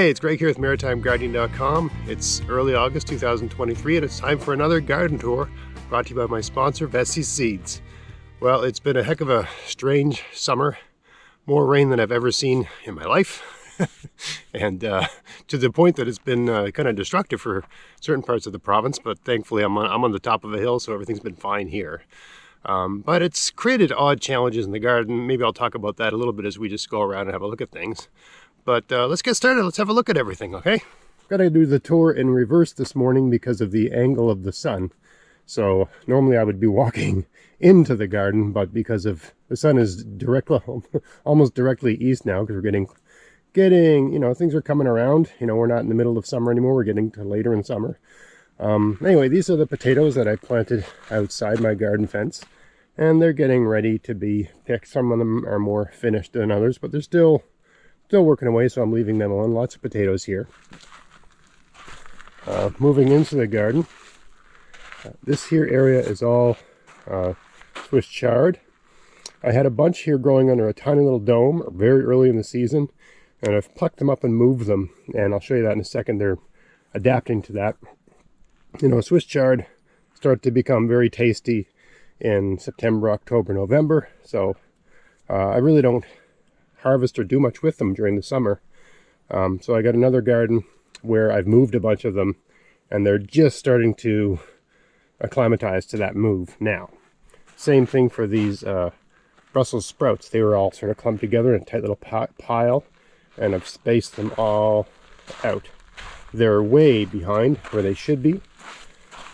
Hey, it's Greg here with MaritimeGardening.com. It's early August 2023 and it's time for another garden tour brought to you by my sponsor, Vessi Seeds. Well, it's been a heck of a strange summer. More rain than I've ever seen in my life. and to the point that it's been kind of destructive for certain parts of the province, but thankfully I'm on the top of a hill, so everything's been fine here. But it's created odd challenges in the garden. Maybe I'll talk about that a little bit as we just go around and have a look at things. But let's get started. Let's have a look at everything, okay? Got to do the tour in reverse this morning because of the angle of the sun. So normally I would be walking into the garden, but because of the sun is almost directly east now, because we're getting, things are coming around. We're not in the middle of summer anymore. We're getting to later in summer. Anyway, these are the potatoes that I planted outside my garden fence, and they're getting ready to be picked. Some of them are more finished than others, but they're still working away, so I'm leaving them alone. Lots of potatoes here. Moving into the garden, this here area is all Swiss chard. I had a bunch here growing under a tiny little dome very early in the season, and I've plucked them up and moved them, and I'll show you that in a second. They're adapting to that. Swiss chard start to become very tasty in September, October, November, so I really don't harvest or do much with them during the summer. So I got another garden where I've moved a bunch of them, and they're just starting to acclimatize to that move now. Same thing for these Brussels sprouts. They were all sort of clumped together in a tight little pile, and I've spaced them all out. They're way behind where they should be.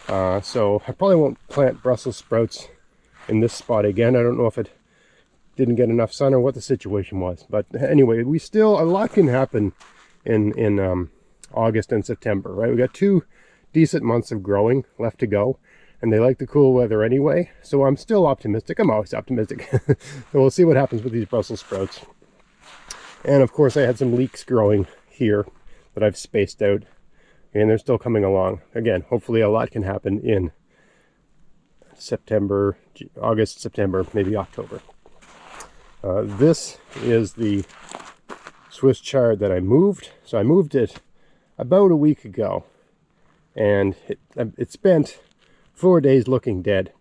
So I probably won't plant Brussels sprouts in this spot again. I don't know if it didn't get enough sun or what the situation was, but anyway, a lot can happen in August and September, right? We got 2 decent months of growing left to go, and they like the cool weather anyway, so I'm still optimistic. I'm always optimistic. So we'll see what happens with these Brussels sprouts. And of course I had some leeks growing here that I've spaced out, and they're still coming along. Again, hopefully a lot can happen in September, August, September, maybe October. This is the Swiss chard that I moved. So I moved it about a week ago, and it spent 4 days looking dead.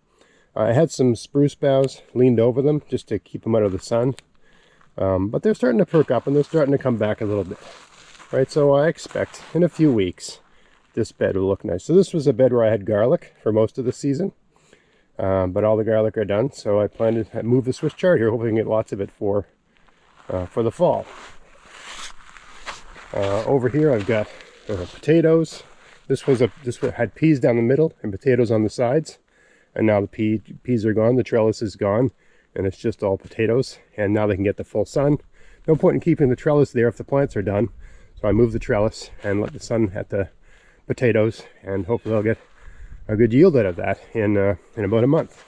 I had some spruce boughs leaned over them just to keep them out of the sun, but they're starting to perk up and they're starting to come back a little bit. Right, so I expect in a few weeks this bed will look nice. So this was a bed where I had garlic for most of the season. But all the garlic are done, so I moved the Swiss chard here, hoping to get lots of it for the fall. Over here I've got potatoes. This had peas down the middle and potatoes on the sides, and now the peas are gone. The trellis is gone, and it's just all potatoes. And now they can get the full sun. No point in keeping the trellis there if the plants are done. So I moved the trellis and let the sun at the potatoes, and hopefully I'll get a good yield out of that in about a month.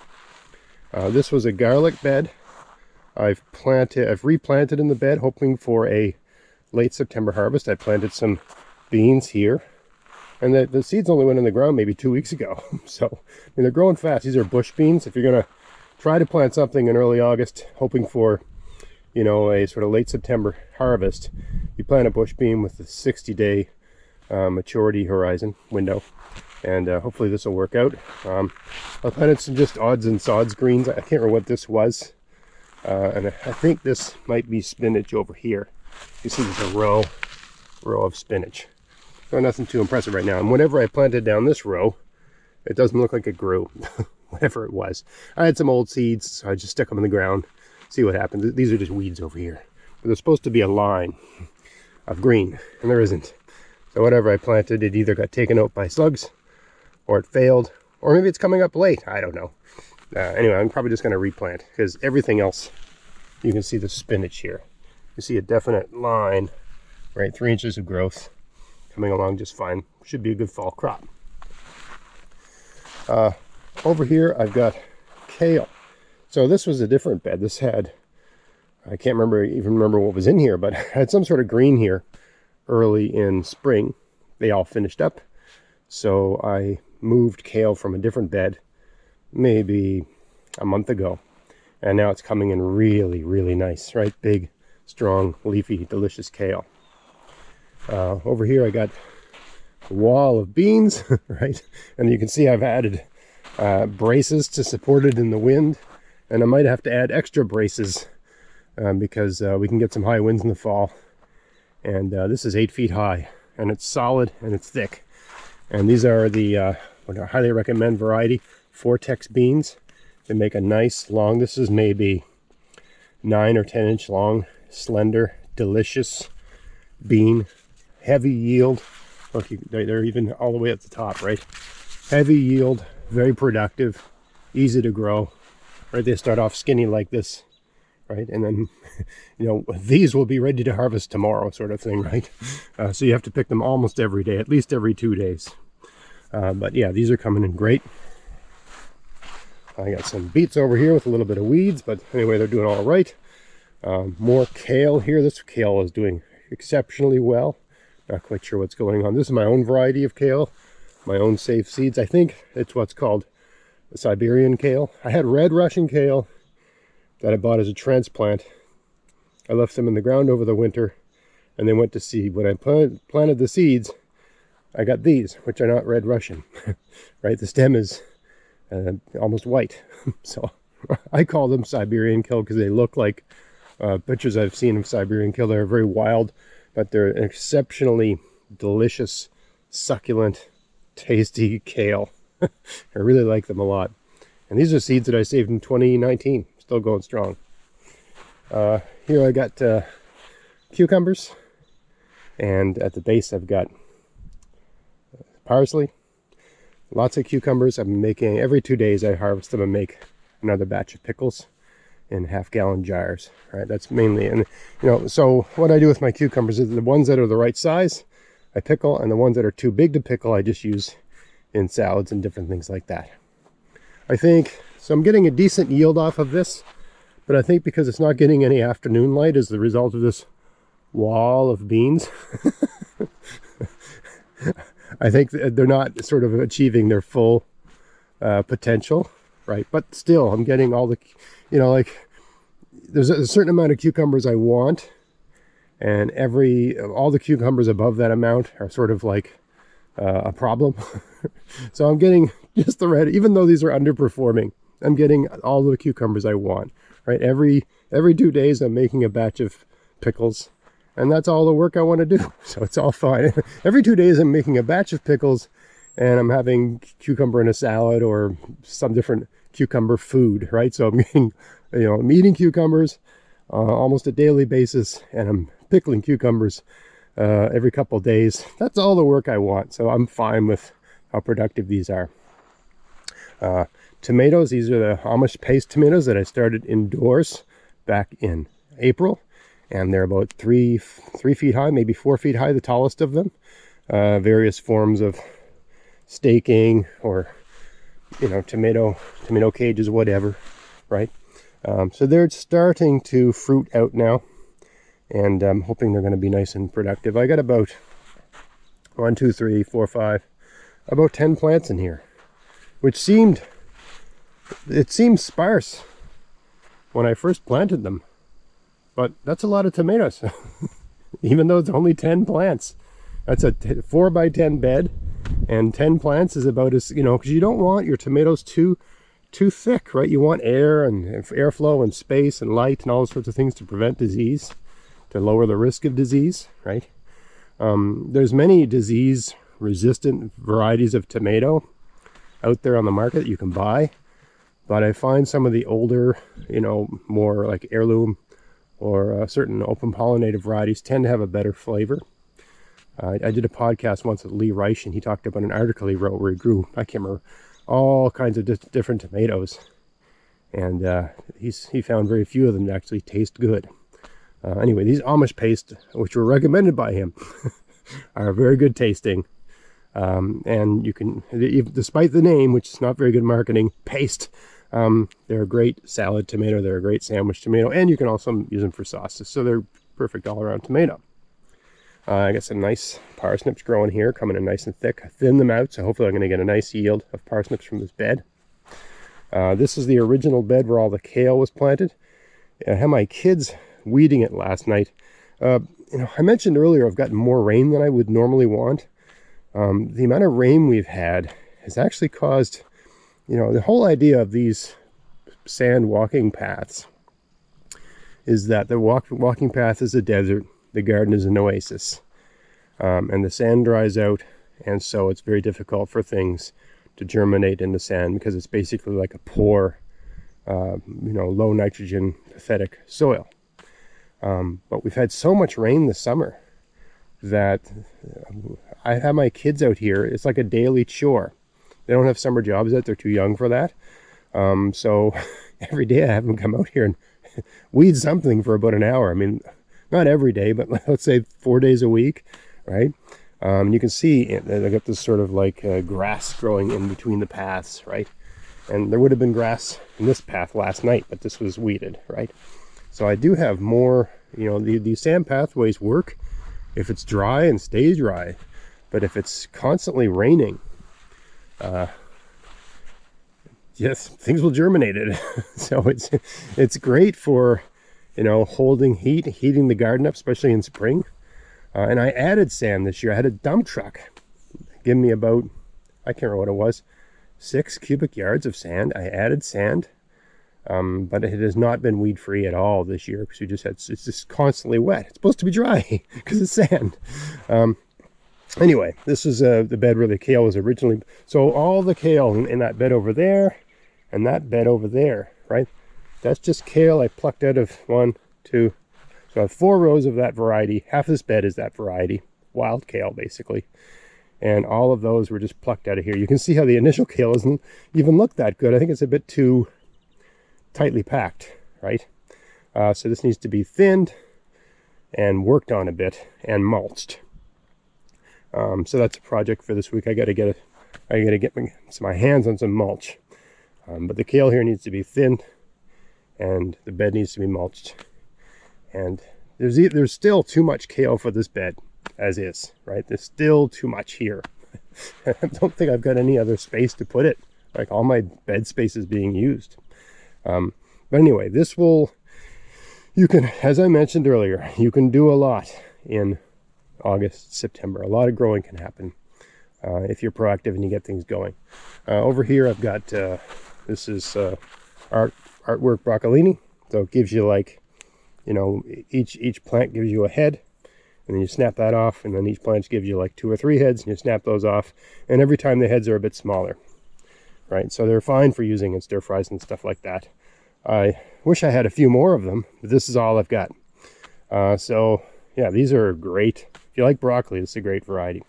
This was a garlic bed. I've replanted in the bed, hoping for a late September harvest. I planted some beans here, and the seeds only went in the ground maybe 2 weeks ago. So they're growing fast. These are bush beans. If you're gonna try to plant something in early August, hoping for a sort of late September harvest, you plant a bush bean with a 60-day maturity horizon window. And hopefully this will work out. I planted some just odds and sods greens. I can't remember what this was. And I think this might be spinach over here. You see there's a row of spinach. So nothing too impressive right now. And whenever I planted down this row, it doesn't look like it grew. Whatever it was. I had some old seeds, so I just stuck them in the ground. See what happens. These are just weeds over here. But there's supposed to be a line of green, and there isn't. So whatever I planted, it either got taken out by slugs, or it failed, or maybe it's coming up late. I don't know. Anyway, I'm probably just going to replant, because everything else, you can see the spinach here. You see a definite line, right? 3 inches of growth coming along just fine. Should be a good fall crop. Over here, I've got kale. So this was a different bed. This had, I can't even remember what was in here, but I had some sort of green here early in spring. They all finished up. So I moved kale from a different bed maybe a month ago, and now it's coming in really, really nice, right? Big, strong, leafy, delicious kale. Over here I got a wall of beans, right? And you can see I've added braces to support it in the wind. And I might have to add extra braces because we can get some high winds in the fall. And this is 8 feet high, and it's solid and it's thick. And these are the what I highly recommend variety, Vortex beans. They make a nice long, this is maybe 9 or 10 inch long, slender, delicious bean, heavy yield. Look, they're even all the way at the top, right? Heavy yield, very productive, easy to grow, right? They start off skinny like this, right? And then, you know, these will be ready to harvest tomorrow, sort of thing, right? So you have to pick them almost every day, at least every 2 days. But yeah, these are coming in great. I got some beets over here with a little bit of weeds, but anyway, they're doing all right. More kale here. This kale is doing exceptionally well. Not quite sure what's going on. This is my own variety of kale, my own safe seeds. I think it's what's called Siberian kale. I had red Russian kale that I bought as a transplant. I left them in the ground over the winter, and they went to seed. When I planted the seeds, I got these, which are not red Russian, right? The stem is almost white. So I call them Siberian kale because they look like pictures I've seen of Siberian kale. They're very wild, but they're an exceptionally delicious, succulent, tasty kale. I really like them a lot. And these are seeds that I saved in 2019. Still going strong. Here I got cucumbers, and at the base I've got parsley. Lots of cucumbers. I'm making, every 2 days I harvest them and make another batch of pickles in half-gallon jars, right? That's mainly, and you know, so what I do with my cucumbers is the ones that are the right size, I pickle, and the ones that are too big to pickle, I just use in salads and different things like that. I think, so I'm getting a decent yield off of this, but I think because it's not getting any afternoon light as the result of this wall of beans, I think they're not sort of achieving their full potential, right? But still, I'm getting all the, you know, like there's a certain amount of cucumbers I want, and all the cucumbers above that amount are sort of like a problem. So I'm getting just the red, even though these are underperforming, I'm getting all the cucumbers I want, right? Every 2 days I'm making a batch of pickles. And that's all the work I want to do. So it's all fine. Every 2 days I'm making a batch of pickles, and I'm having cucumber in a salad or some different cucumber food, right? So I'm getting, you know, I'm eating cucumbers almost a daily basis, and I'm pickling cucumbers every couple of days. That's all the work I want. So I'm fine with how productive these are. Tomatoes, these are the Amish paste tomatoes that I started indoors back in April. And they're about 3 feet high, maybe 4 feet high, the tallest of them. Various forms of staking or, you know, tomato cages, whatever, right? So they're starting to fruit out now, and I'm hoping they're going to be nice and productive. I got about 1, 2, 3, 4, 5, about 10 plants in here, which seemed sparse when I first planted them. But that's a lot of tomatoes, even though it's only 10 plants. That's a 4 by 10 bed, and 10 plants is about as, you know, because you don't want your tomatoes too thick, right? You want air and airflow and space and light and all sorts of things to prevent disease, to lower the risk of disease, right? There's many disease-resistant varieties of tomato out there on the market that you can buy, but I find some of the older, you know, more like heirloom or certain open pollinated varieties tend to have a better flavor. I did a podcast once with Lee Reich, and he talked about an article he wrote where he grew, I can't remember, all kinds of different tomatoes. And he found very few of them to actually taste good. Anyway, these Amish paste, which were recommended by him, are very good tasting. And you can, despite the name, which is not very good marketing, paste, they're a great salad tomato, they're a great sandwich tomato, and you can also use them for sauces, so they're perfect all-around tomato. I got some nice parsnips growing here, coming in nice and thick. I thinned them out, so hopefully I'm going to get a nice yield of parsnips from this bed. This is the original bed where all the kale was planted. I had my kids weeding it last night. I mentioned earlier I've gotten more rain than I would normally want. The amount of rain we've had has actually caused, the whole idea of these sand walking paths is that the walking path is a desert, the garden is an oasis, and the sand dries out, and so it's very difficult for things to germinate in the sand because it's basically like a poor, low nitrogen, pathetic soil. But we've had so much rain this summer that I have my kids out here. It's like a daily chore. They don't have summer jobs yet. They're too young for that. So every day I have them come out here and weed something for about an hour. I mean, not every day, but let's say 4 days a week, right? You can see they got this sort of like grass growing in between the paths, right? And there would have been grass in this path last night, but this was weeded, right? So I do have more, these sand pathways work if it's dry and stays dry, but if it's constantly raining, yes, things will germinate it. So it's great for, holding heating the garden up, especially in spring. And I added sand this year. I had a dump truck give me about, I can't remember what it was, 6 cubic yards of sand. I added sand, but it has not been weed free at all this year because it's just constantly wet. It's supposed to be dry because it's sand. Anyway, this is the bed where the kale was originally. So all the kale in that bed over there and that bed over there, right? That's just kale I plucked out of 1, 2. So I have 4 rows of that variety. Half this bed is that variety, wild kale basically. And all of those were just plucked out of here. You can see how the initial kale doesn't even look that good. I think it's a bit too tightly packed, right? So this needs to be thinned and worked on a bit and mulched. So that's a project for this week. I got to get my hands on some mulch. But the kale here needs to be thinned and the bed needs to be mulched. And there's still too much kale for this bed as is, right? There's still too much here. I don't think I've got any other space to put it. Like all my bed space is being used. But anyway, you can, as I mentioned earlier, you can do a lot in August, September. A lot of growing can happen if you're proactive and you get things going. Over here I've got, this is Artwork Broccolini. So it gives you like, each plant gives you a head, and then you snap that off, and then each plant gives you like 2 or 3 heads, and you snap those off, and every time the heads are a bit smaller, right? So they're fine for using in stir fries and stuff like that. I wish I had a few more of them, but this is all I've got. So yeah, these are great. If you like broccoli, this is a great variety.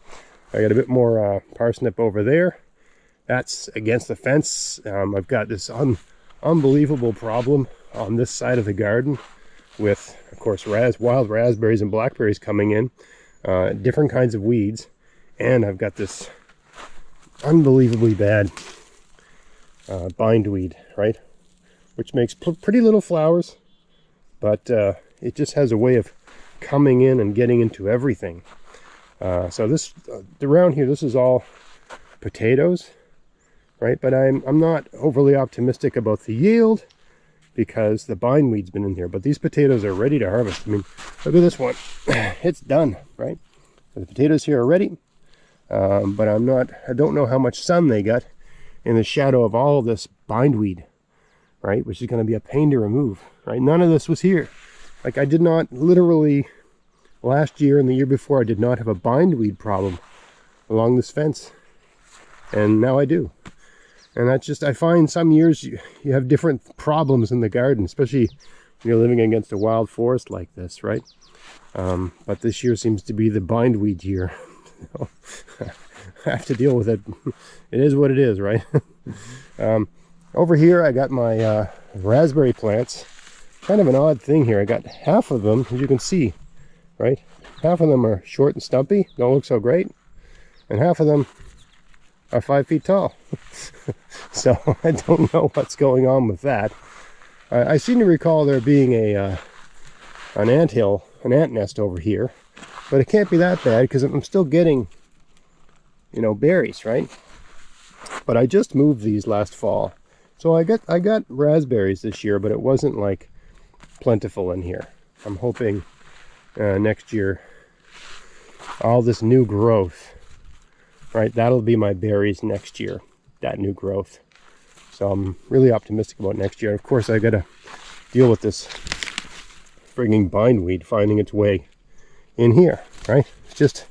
I got a bit more parsnip over there. That's against the fence. I've got this unbelievable problem on this side of the garden with, of course, wild raspberries and blackberries coming in, different kinds of weeds, and I've got this unbelievably bad bindweed, right? Which makes pretty little flowers, but it just has a way of coming in and getting into everything. So this around here, this is all potatoes, right? But I'm not overly optimistic about the yield because the bindweed's been in here. But these potatoes are ready to harvest. I mean, look at this one. It's done, right? So the potatoes here are ready. But I don't know how much sun they got in the shadow of all of this bindweed, right? Which is going to be a pain to remove, right? None of this was here. Like I did not literally, last year and the year before, I did not have a bindweed problem along this fence. And now I do. And that's just, I find some years you have different problems in the garden, especially when you're living against a wild forest like this, right? But this year seems to be the bindweed year. I have to deal with it. It is what it is, right? Over here I got my raspberry plants. Kind of an odd thing here. I got half of them, as you can see, right? Half of them are short and stumpy, don't look so great. And half of them are 5 feet tall. So I don't know what's going on with that. I seem to recall there being an ant nest over here, but it can't be that bad because I'm still getting, berries, right? But I just moved these last fall, so I got raspberries this year, but it wasn't like plentiful in here. I'm hoping next year. All this new growth, right? That'll be my berries next year, that new growth. So I'm really optimistic about next year. Of course, I gotta deal with this frigging bindweed finding its way in here, right? It's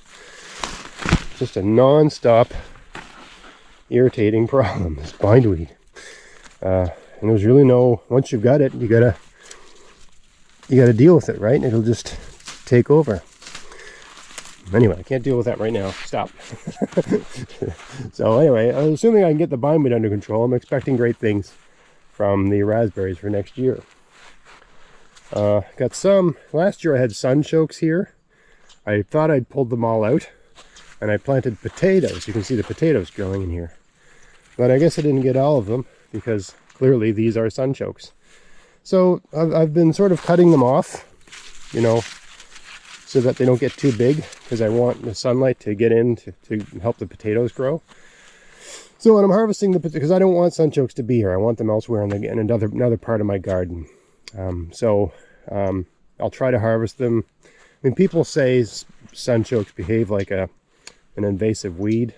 just a non-stop irritating problem, this bindweed. And there's really no, once you've got it, you gotta deal with it, right? It'll just take over. Anyway, I can't deal with that right now. Stop. So anyway, assuming I can get the bindweed under control, I'm expecting great things from the raspberries for next year. Got some, last year I had sunchokes here. I thought I'd pulled them all out, and I planted potatoes. You can see the potatoes growing in here. But I guess I didn't get all of them, because clearly these are sunchokes. So I've been sort of cutting them off, you know, so that they don't get too big, because I want the sunlight to get in to help the potatoes grow. So when I'm harvesting the potatoes, because I don't want sunchokes to be here, I want them elsewhere in another part of my garden. I'll try to harvest them. I mean, people say sunchokes behave like an invasive weed.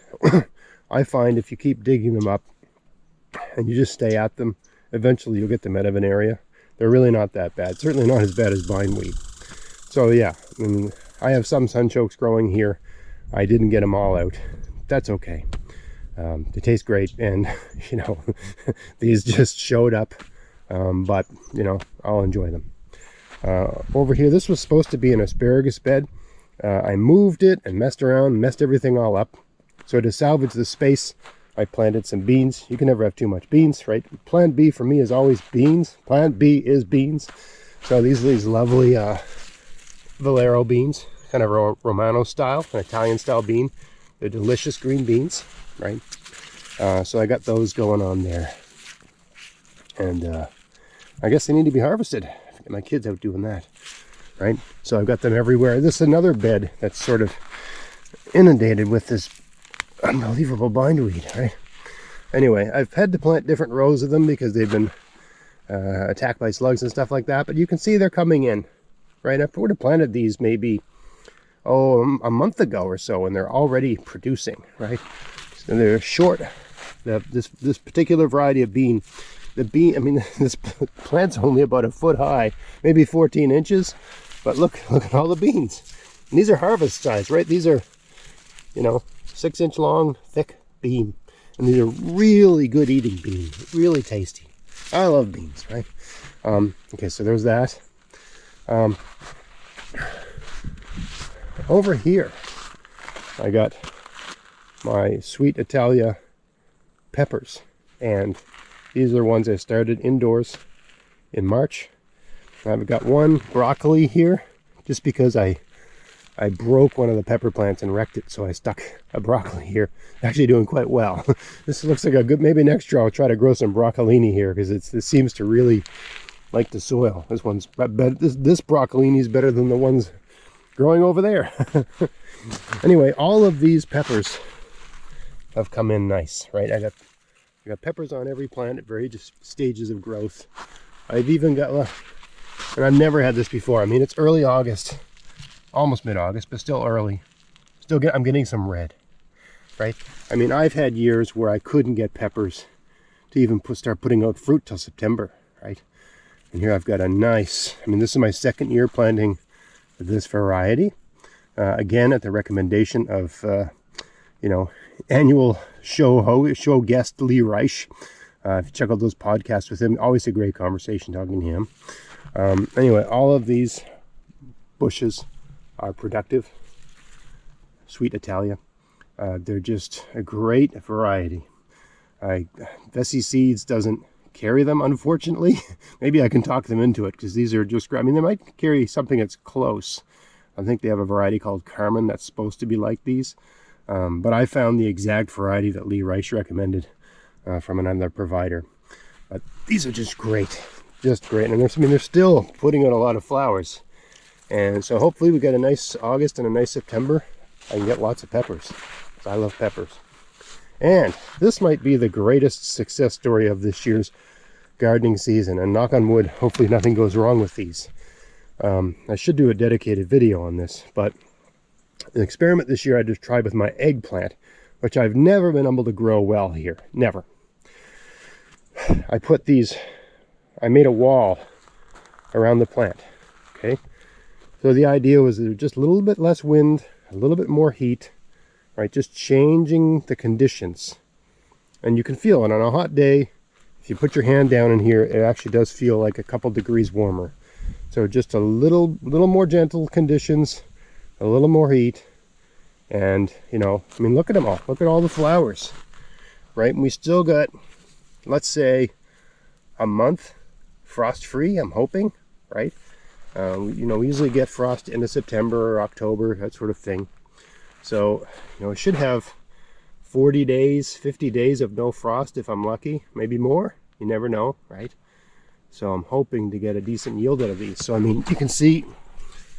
I find if you keep digging them up and you just stay at them, eventually you'll get them out of an area. They're really not that bad. Certainly not as bad as bindweed. So yeah, I mean, I have some sunchokes growing here. I didn't get them all out. That's okay. They taste great, and you know, these just showed up. But you know, I'll enjoy them. Over here, this was supposed to be an asparagus bed. I moved it and messed around, messed everything all up. So to salvage the space, I planted some beans. You can never have too much beans, right? Plan B for me is always beans. Plan B is beans. So these are these lovely Valero beans, kind of Romano style, an Italian style bean. They're delicious green beans, right? So I got those going on there. And I guess they need to be harvested. Get my kids out doing that, right? So I've got them everywhere. This is another bed that's sort of inundated with this unbelievable bindweed, right? Anyway, I've had to plant different rows of them because they've been attacked by slugs and stuff like that. But you can see they're coming in, right? I would have planted these maybe, a month ago or so, and they're already producing, right? So they're short. This particular variety of bean, I mean, this plant's only about a foot high, maybe 14 inches, but look at all the beans. And these are harvest size, right? These are, you know, 6-inch long, thick bean. And these are really good eating beans, really tasty. I love beans, right? Okay, so there's that. Over here, I got my Sweet Italia peppers, and these are ones I started indoors in March. I've got one broccoli here just because I broke one of the pepper plants and wrecked it, so I stuck a broccoli here. Actually doing quite well. This looks like a good, maybe next year I'll try to grow some broccolini here, because this seems to really like the soil. This one's better. This broccolini is better than the ones growing over there. Anyway, all of these peppers have come in nice, right? I got peppers on every plant at various stages of growth. I've even got, and I've never had this before. I mean, it's early August, almost mid-August, but still early. I'm getting some red, right? I mean, I've had years where I couldn't get peppers to even start putting out fruit till September, right? And here I've got a nice, I mean, this is my second year planting this variety. Again, at the recommendation of, you know, annual show guest Lee Reich. If you check out those podcasts with him, always a great conversation talking to him. Anyway, all of these bushes are productive. Sweet Italia. They're just a great variety. Vessi Seeds doesn't carry them, unfortunately. Maybe I can talk them into it, because these are just, I mean, they might carry something that's close. I think they have a variety called Carmen that's supposed to be like these. But I found the exact variety that Lee Reich recommended from another provider. But these are just great, and they're still putting out a lot of flowers. And so hopefully we get a nice August and a nice September. I can get lots of peppers. I love peppers. And this might be the greatest success story of this year's gardening season. And knock on wood, hopefully nothing goes wrong with these. I should do a dedicated video on this, but an experiment this year I just tried with my eggplant, which I've never been able to grow well here. Never. I made a wall around the plant. Okay. So the idea was that just a little bit less wind, a little bit more heat, right? Just changing the conditions. And you can feel it on a hot day. If you put your hand down in here, it actually does feel like a couple degrees warmer. So just a little more gentle conditions, a little more heat. And, you know, I mean, look at them all. Look at all the flowers, right? And we still got, let's say, a month frost-free, I'm hoping, right? You know, we usually get frost into September or October, that sort of thing. So, you know, we should have 40 days, 50 days of no frost if I'm lucky, maybe more. You never know, right? So I'm hoping to get a decent yield out of these. So, I mean, you can see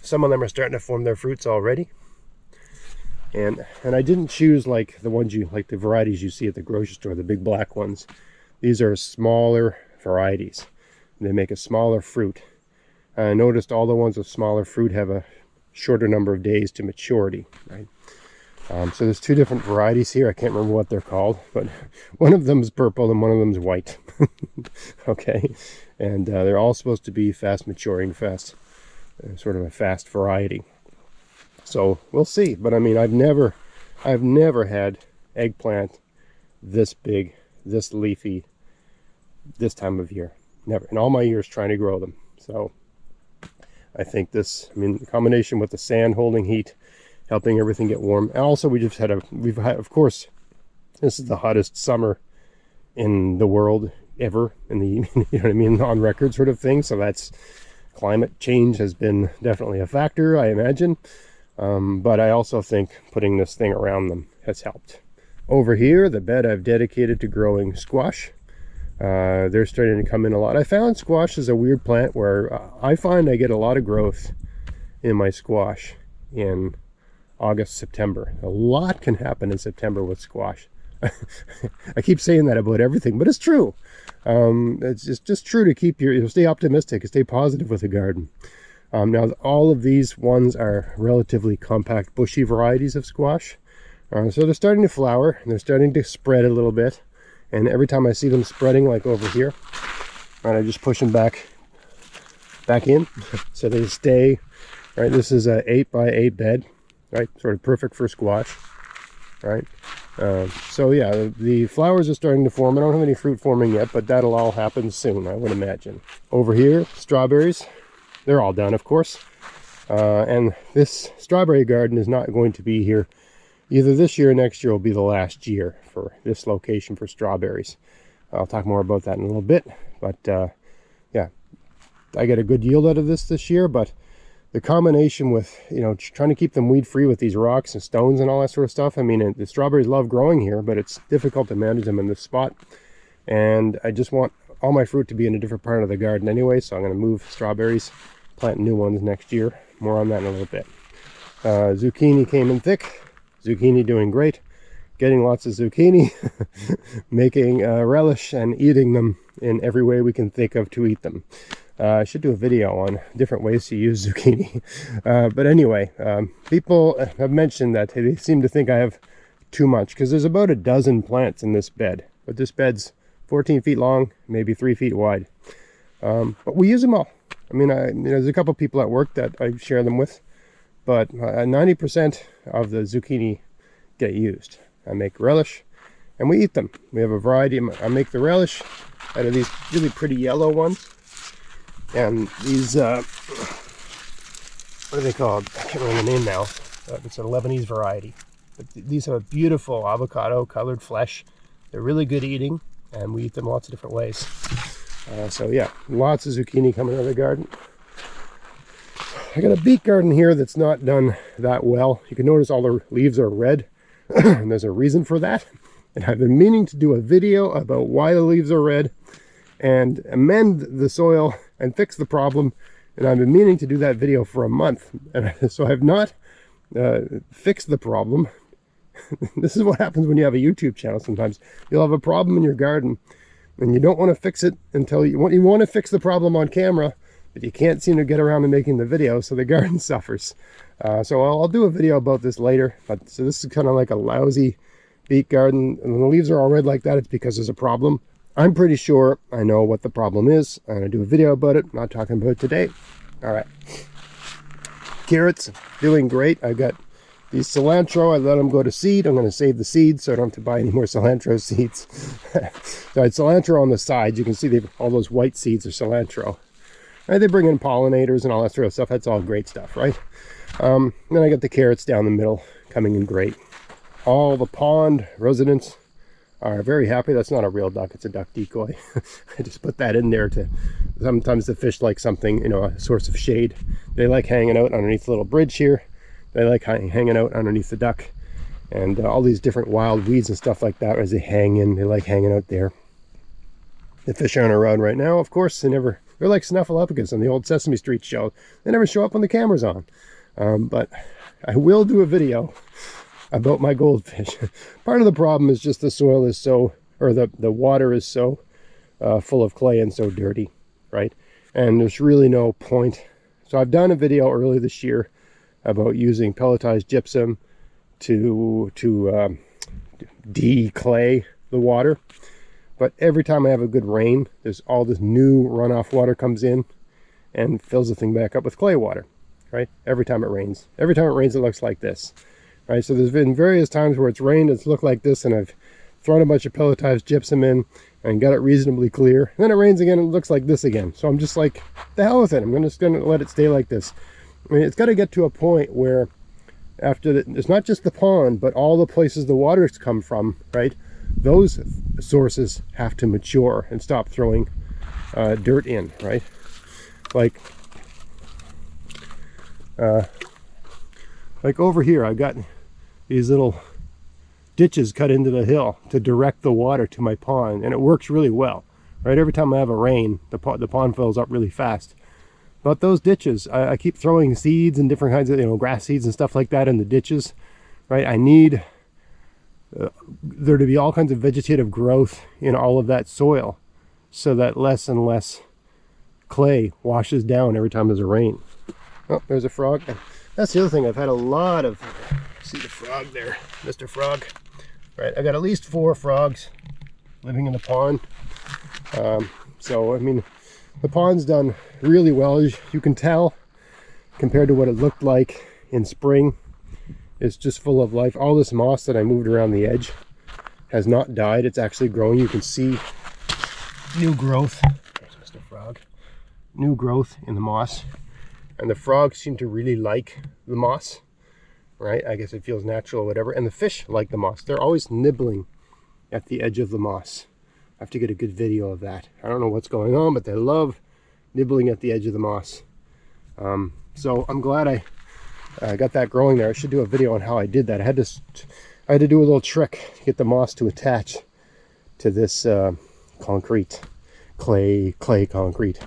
some of them are starting to form their fruits already. And I didn't choose like the ones like the varieties you see at the grocery store, the big black ones. These are smaller varieties. They make a smaller fruit. I noticed all the ones with smaller fruit have a shorter number of days to maturity, right? So there's two different varieties here. I can't remember what they're called, but one of them is purple and one of them is white. Okay, and they're all supposed to be fast maturing, sort of a fast variety. So we'll see. But I mean, I've never had eggplant this big, this leafy, this time of year. Never in all my years trying to grow them. So I think this, I mean, the combination with the sand holding heat, helping everything get warm. And also we've had, of course, this is the hottest summer in the world ever, in the, you know what I mean, on record sort of thing. So that's, climate change has been definitely a factor, I imagine. But I also think putting this thing around them has helped. Over here, the bed I've dedicated to growing squash. They're starting to come in a lot. I found squash is a weird plant where I find I get a lot of growth in my squash in August, September. A lot can happen in September with squash. I keep saying that about everything, but it's true. It's just true to keep stay optimistic and stay positive with the garden. Now, all of these ones are relatively compact, bushy varieties of squash. So they're starting to flower, and they're starting to spread a little bit. And every time I see them spreading, like over here, right, I just push them back in, so they stay. Right, this is a 8x8 bed, right, sort of perfect for squash, right. So yeah, the flowers are starting to form. I don't have any fruit forming yet, but that'll all happen soon, I would imagine. Over here, strawberries. They're all done, of course. And this strawberry garden is not going to be here. Either this year or next year will be the last year for this location for strawberries. I'll talk more about that in a little bit. But yeah, I get a good yield out of this year. But the combination with, you know, trying to keep them weed free with these rocks and stones and all that sort of stuff. I mean, the strawberries love growing here, but it's difficult to manage them in this spot. And I just want all my fruit to be in a different part of the garden anyway. So I'm going to move strawberries, plant new ones next year. More on that in a little bit. Zucchini came in thick. Zucchini doing great, getting lots of zucchini, making relish and eating them in every way we can think of to eat them. I should do a video on different ways to use zucchini. But anyway, people have mentioned that they seem to think I have too much because there's about a dozen plants in this bed. But this bed's 14 feet long, maybe 3 feet wide. But we use them all. I mean, there's a couple people at work that I share them with. But 90% of the zucchini get used. I make relish, and we eat them. We have a variety. I make the relish out of these really pretty yellow ones. And these, what are they called? I can't remember the name now. It's a Lebanese variety. But these have a beautiful avocado colored flesh. They're really good eating, and we eat them lots of different ways. So yeah, lots of zucchini coming out of the garden. I got a beet garden here that's not done that well. You can notice all the leaves are red, and there's a reason for that. And I've been meaning to do a video about why the leaves are red and amend the soil and fix the problem. And I've been meaning to do that video for a month. And so I have not fixed the problem. This is what happens when you have a YouTube channel sometimes. You'll have a problem in your garden, and you don't want to fix it until you want to fix the problem on camera, but you can't seem to get around to making the video, so the garden suffers. So I'll do a video about this later. But so this is kind of like a lousy beet garden, and when the leaves are all red like that, it's because there's a problem. I'm pretty sure I know what the problem is. I'm going to do a video about it. I'm not talking about it today. All right. Carrots doing great. I got these cilantro. I let them go to seed. I'm going to save the seeds so I don't have to buy any more cilantro seeds. So I had cilantro on the sides. You can see all those white seeds are cilantro. Right, they bring in pollinators and all that sort of stuff. That's all great stuff, right? Then I got the carrots down the middle coming in great. All the pond residents are very happy. That's not a real duck, it's a duck decoy. I just put that in there to, sometimes the fish like something, you know, a source of shade. They like hanging out underneath the little bridge here. They like hanging out underneath the duck, and all these different wild weeds and stuff like that as they hang in. They like hanging out there. The fish aren't around right now, of course. They're like Snuffleupagus on the old Sesame Street show. They never show up when the camera's on. But I will do a video about my goldfish. Part of the problem is just the soil is so, or the water is so full of clay and so dirty, right? And there's really no point. So I've done a video early this year about using pelletized gypsum to de-clay the water. But every time I have a good rain, there's all this new runoff water comes in and fills the thing back up with clay water, right? Every time it rains. Every time it rains, it looks like this. Right, so there's been various times where it's rained, it's looked like this, and I've thrown a bunch of pelletized gypsum in and got it reasonably clear. And then it rains again and it looks like this again. So I'm just like, the hell with it. I'm just going to let it stay like this. I mean, it's got to get to a point where it's not just the pond, but all the places the water's come from, right? Those sources have to mature and stop throwing dirt in, right? Like over here, I've got these little ditches cut into the hill to direct the water to my pond, and it works really well, right? Every time I have a rain, the pond fills up really fast. But those ditches, I keep throwing seeds and different kinds of, you know, grass seeds and stuff like that in the ditches, right? I need there to be all kinds of vegetative growth in all of that soil so that less and less clay washes down every time there's a rain. Oh, there's a frog. That's the other thing. I've had a lot of, see the frog there, Mr. Frog. Right, I got at least 4 frogs living in the pond. So I mean, the pond's done really well, as you can tell, compared to what it looked like in spring. It's just full of life. All this moss that I moved around the edge has not died. It's actually growing. You can see new growth. There's Mr. Frog. New growth in the moss. And the frogs seem to really like the moss, right? I guess it feels natural or whatever. And the fish like the moss. They're always nibbling at the edge of the moss. I have to get a good video of that. I don't know what's going on, but they love nibbling at the edge of the moss. So I'm glad I got that growing there. I should do a video on how I did that. I had to do a little trick to get the moss to attach to this concrete, clay concrete.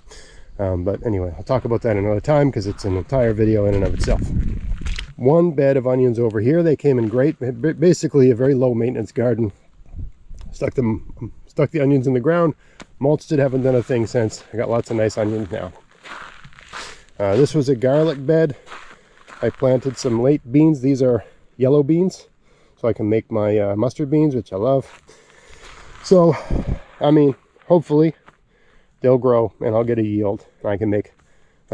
But anyway, I'll talk about that another time because it's an entire video in and of itself. One bed of onions over here. They came in great. Basically a very low maintenance garden. Stuck the onions in the ground, mulched it, haven't done a thing since. I got lots of nice onions now. This was a garlic bed. I planted some late beans. These are yellow beans, so I can make my mustard beans, which I love. So, I mean, hopefully they'll grow and I'll get a yield. I can make,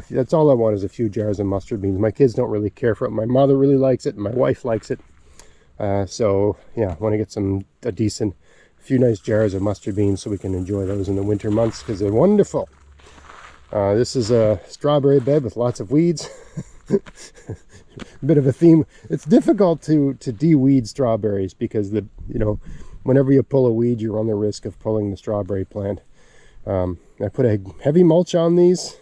that's all I want, is a few jars of mustard beans. My kids don't really care for it. My mother really likes it and my wife likes it. So yeah, I want to get a few nice jars of mustard beans so we can enjoy those in the winter months because they're wonderful. This is a strawberry bed with lots of weeds. A bit of a theme. It's difficult to de-weed strawberries because whenever you pull a weed, you run the risk of pulling the strawberry plant. I put a heavy mulch on these,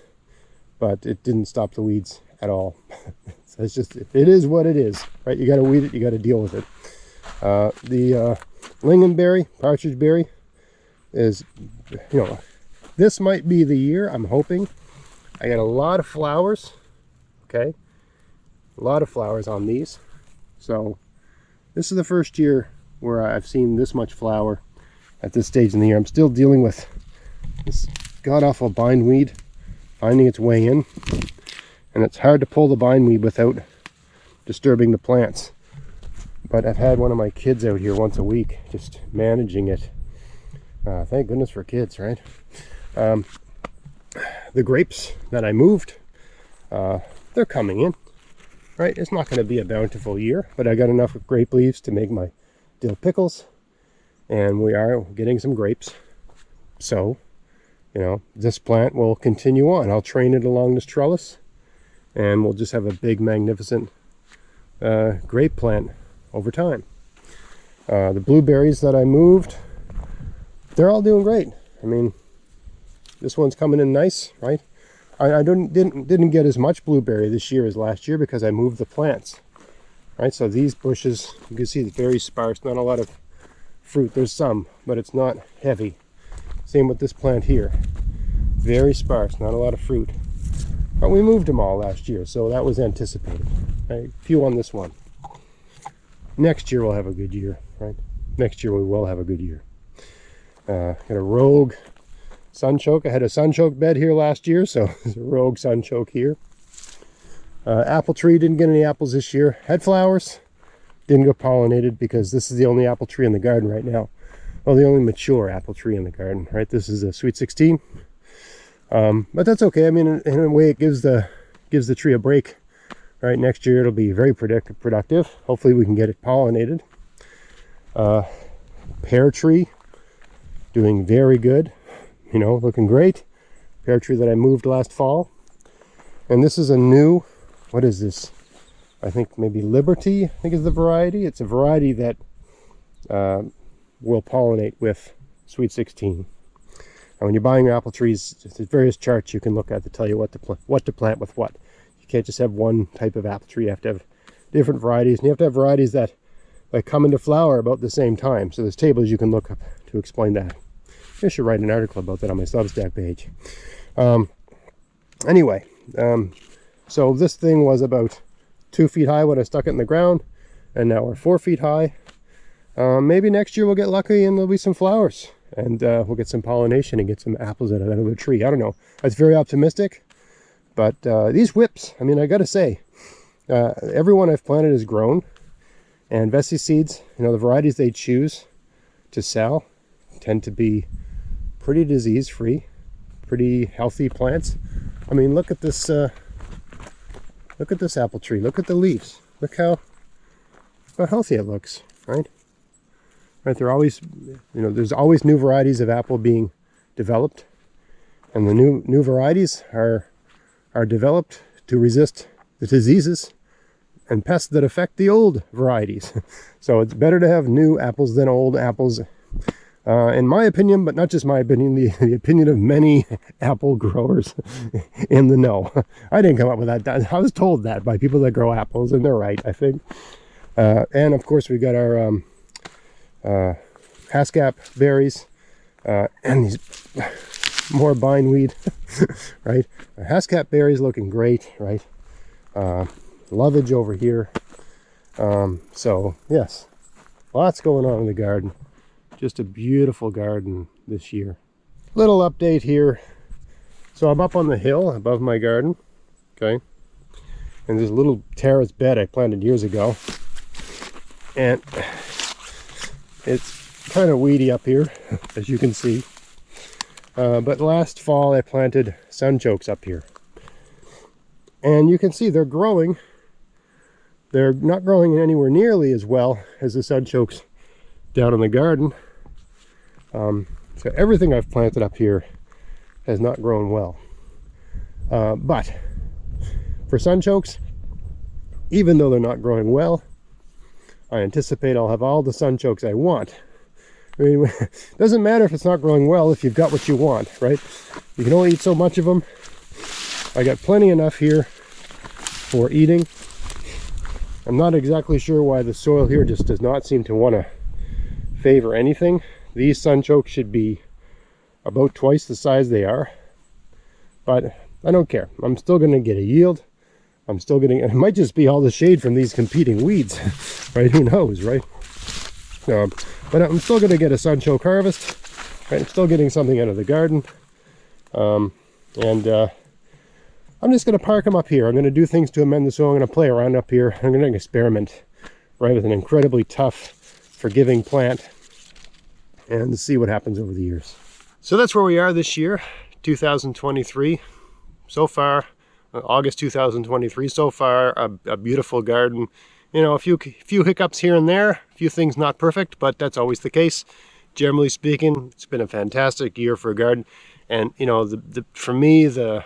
but it didn't stop the weeds at all. So it's just, it is what it is, right? You got to weed it, you got to deal with it. The lingonberry, partridge berry is, this might be the year, I'm hoping. I got a lot of flowers, okay? A lot of flowers on these. So this is the first year where I've seen this much flower at this stage in the year. I'm still dealing with this god-awful bindweed finding its way in, and it's hard to pull the bindweed without disturbing the plants. But I've had one of my kids out here once a week just managing it. Thank goodness for kids, right? The grapes that I moved, they're coming in, right? It's not going to be a bountiful year, but I got enough grape leaves to make my dill pickles, and we are getting some grapes. So, you know, this plant will continue on. I'll train it along this trellis, and we'll just have a big, magnificent grape plant over time. The blueberries that I moved, they're all doing great. I mean, this one's coming in nice, right? I didn't get as much blueberry this year as last year because I moved the plants, right? So these bushes, you can see it's very sparse, not a lot of fruit. There's some, but it's not heavy. Same with this plant here. Very sparse, not a lot of fruit. But we moved them all last year, so that was anticipated. Right? Few on this one. Next year we'll have a good year, right? Next year we will have a good year. Got a rogue sunchoke. I had a sunchoke bed here last year, so there's a rogue sunchoke here. Apple tree, didn't get any apples this year. Had flowers, didn't go pollinated because this is the only apple tree in the garden right now. Well, the only mature apple tree in the garden, right? This is a Sweet 16. But that's okay. I mean, in a way, it gives the tree a break. Right, next year it'll be very productive. Hopefully we can get it pollinated. Pear tree, doing very good. You know, looking great. Pear tree that I moved last fall. And this is a new, what is this? I think maybe Liberty, I think is the variety. It's a variety that will pollinate with Sweet 16. And when you're buying your apple trees, there's various charts you can look at to tell you what to plant with what. You can't just have one type of apple tree. You have to have different varieties, and you have to have varieties that come into flower about the same time. So there's tables you can look up to explain that. I should write an article about that on my Substack page. Anyway, so this thing was about 2 feet high when I stuck it in the ground, and now we're 4 feet high. Maybe next year we'll get lucky and there'll be some flowers, and we'll get some pollination and get some apples out of that other tree. I don't know. That's very optimistic. But these whips, I mean, I got to say, everyone I've planted has grown. And Vessi seeds, you know, the varieties they choose to sell tend to be pretty disease-free, pretty healthy plants. I mean, look at this apple tree. Look at the leaves. Look how healthy it looks, right? Right, they're always, you know, there's always new varieties of apple being developed, and the new varieties are developed to resist the diseases and pests that affect the old varieties. So it's better to have new apples than old apples, in my opinion, but not just my opinion, the opinion of many apple growers in the know. I didn't come up with that. I was told that by people that grow apples, and they're right, I think. And of course we got our Haskap berries, and these more bindweed, right? Haskap berries looking great, right? Lovage over here. So yes, lots going on in the garden. Just a beautiful garden this year. Little update here. So I'm up on the hill above my garden, okay? And there's a little terrace bed I planted years ago. And it's kind of weedy up here, as you can see. But last fall I planted sunchokes up here. And you can see they're growing. They're not growing anywhere nearly as well as the sunchokes down in the garden. So everything I've planted up here has not grown well. But for sunchokes, even though they're not growing well, I anticipate I'll have all the sunchokes I want. I mean, it doesn't matter if it's not growing well if you've got what you want, right? You can only eat so much of them. I got plenty enough here for eating. I'm not exactly sure why the soil here just does not seem to want to favor anything. These sunchokes should be about twice the size they are, but I don't care. I'm still going to get a yield. I'm still getting, it might just be all the shade from these competing weeds, right? Who knows, right? But I'm still going to get a sunchoke harvest, right? I'm still getting something out of the garden. And I'm just going to park them up here. I'm going to do things to amend the soil. I'm going to play around up here. I'm going to experiment, right, with an incredibly tough, forgiving plant and see what happens over the years. So that's where we are this year, 2023. So far, August 2023, so far, a beautiful garden. You know, a few hiccups here and there, a few things not perfect, but that's always the case. Generally speaking, it's been a fantastic year for a garden. And, you know, for me, the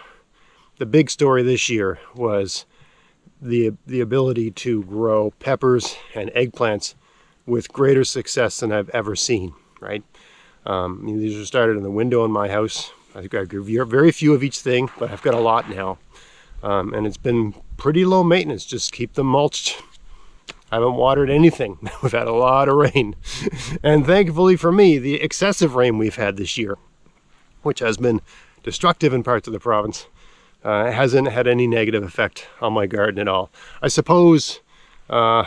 big story this year was the ability to grow peppers and eggplants with greater success than I've ever seen, right? These are started in the window in my house. I think I grew very few of each thing, but I've got a lot now. And it's been pretty low maintenance, just keep them mulched. I haven't watered anything. We've had a lot of rain. And thankfully for me, the excessive rain we've had this year, which has been destructive in parts of the province, hasn't had any negative effect on my garden at all. I suppose I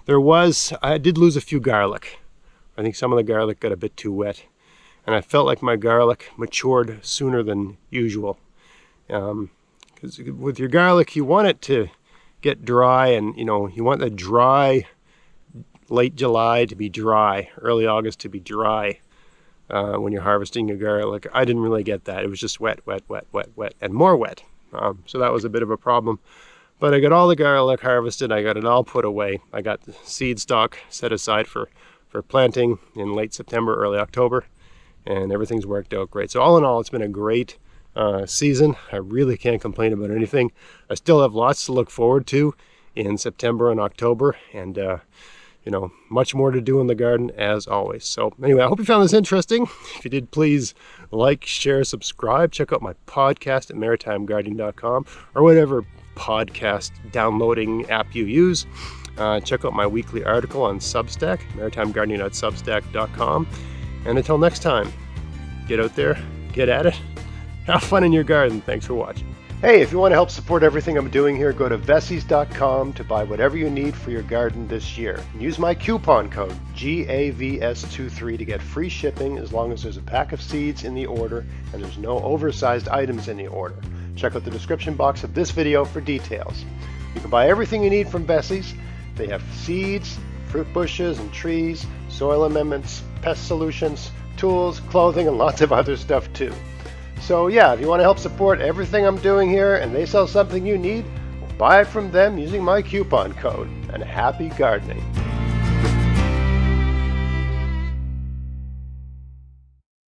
did lose a few garlic. I think some of the garlic got a bit too wet. And I felt like my garlic matured sooner than usual. Because with your garlic, you want it to get dry, and you want the dry late July to be dry, early August to be dry when you're harvesting your garlic. I didn't really get that. It was just wet, and more wet. So that was a bit of a problem. But I got all the garlic harvested. I got it all put away. I got the seed stock set aside for planting in late September, early October, and everything's worked out great. So all in all, it's been a great season. I really can't complain about anything. I still have lots to look forward to in September and October, and much more to do in the garden as always. So anyway, I hope you found this interesting. If you did, please like, share, subscribe. Check out my podcast at maritimegardening.com or whatever podcast downloading app you use. Check out my weekly article on Substack, maritimegardening.substack.com. And until next time, get out there, get at it, have fun in your garden. Thanks for watching. Hey, if you want to help support everything I'm doing here, go to Veseys.com to buy whatever you need for your garden this year. Use my coupon code GAVS23 to get free shipping as long as there's a pack of seeds in the order and there's no oversized items in the order. Check out the description box of this video for details. You can buy everything you need from Veseys. They have seeds, fruit bushes and trees, soil amendments, pest solutions, tools, clothing, and lots of other stuff too. So yeah, if you want to help support everything I'm doing here and they sell something you need, buy it from them using my coupon code, and happy gardening.